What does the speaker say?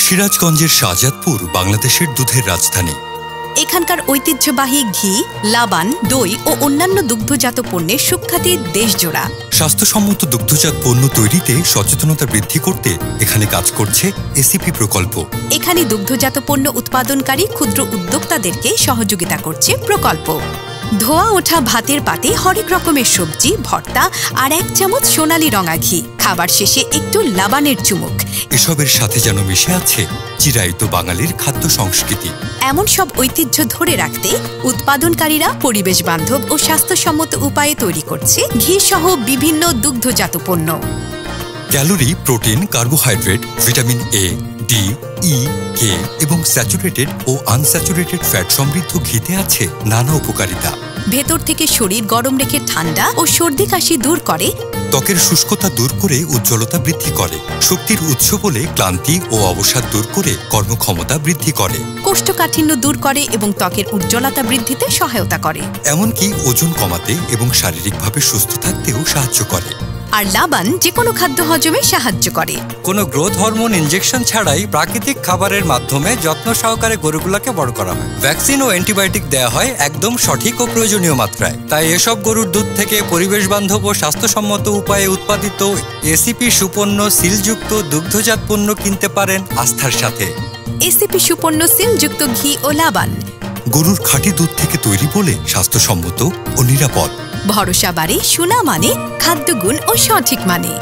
সিরাজগঞ্জের শাহজাদপুর বাংলাদেশের দুধের রাজধানী। এখানকার ঐতিহ্যবাহী ঘি, লাবান, দই ও অন্যান্য দুগ্ধজাত পণ্যের সুখ্যাতি দেশজোড়া। স্বাস্থ্যসম্মত দুগ্ধজাত পণ্য তৈরিতে সচেতনতা বৃদ্ধি করতে এখানে কাজ করছে এসিপি প্রকল্প। এখানে দুগ্ধজাত পণ্য উৎপাদনকারী ক্ষুদ্র উদ্যোক্তাদেরকে সহযোগিতা করছে প্রকল্প। ধোয়া ওঠা ভাতের পাতে হরেক রকমের সবজি, ভর্তা আর 1 চামচ সোনালী রঙা ঘি, খাবার শেষে একটু লাবানের চুমুক। এসবের সাথে যেন মিশে আছে চিরায়ত বাঙালির খাদ্য সংস্কৃতি। এমন সব ঐতিহ্য ধরে রাখতে উৎপাদনকারীরা পরিবেশ বান্ধব ও স্বাস্থ্যসম্মত উপায়ে তৈরি করছে ঘি সহ বিভিন্ন দুগ্ধজাত পণ্য। Calorie, protein, carbohydrate, vitamin A, D, E, K এবং স্যাচুরেটেড ও আনস্যাচুরেটেড ফ্যাট সমৃদ্ধ ঘিতে আছে নানা উপকারিতা। ভেতর থেকে শরীর গরম রেখে ঠান্ডা ও সর্দি কাশি দূর করে, ত্বকের শুষ্কতা দূর করে উজ্জ্বলতা বৃদ্ধি করে, শক্তির উৎস বলে ক্লান্তি ও অবসাদ দূর করে কর্মক্ষমতা বৃদ্ধি করে, কোষ্ঠকাঠিন্য দূর করে এবং ত্বকের উজ্জ্বলতা বৃদ্ধিতে সহায়তা করে, এমনকি ওজন কমাতে এবং শারীরিকভাবে সুস্থ থাকতেও সাহায্য করে। আর লাবান যে কোনো খাদ্য হজমে সাহায্য করে। কোনো গ্রোথ হরমোন ইনজেকশন ছাড়াই প্রাকৃতিক খাবারের মাধ্যমে যত্ন সহকারে গরুগুলোকে বড় করা হয়। ভ্যাকসিন ও অ্যান্টিবায়োটিক দেওয়া হয় একদম সঠিক ও প্রয়োজনীয় মাত্রায়। তাই এসব গরুর দুধ থেকে পরিবেশ বান্ধব ও স্বাস্থ্যসম্মত উপায়ে উৎপাদিত এসিপি সুপণ্য সিলযুক্ত দুগ্ধজাত পণ্য কিনতে পারেন আস্থার সাথে। এসিপি সুপণ্য সিলযুক্ত ঘি ও লাবান গরুর খাঁটি দুধ থেকে তৈরি বলে স্বাস্থ্যসম্মত ও নিরাপদ। ভরসা বাড়ে সুনাম মানে, খাদ্যগুণ ও সঠিক মানে।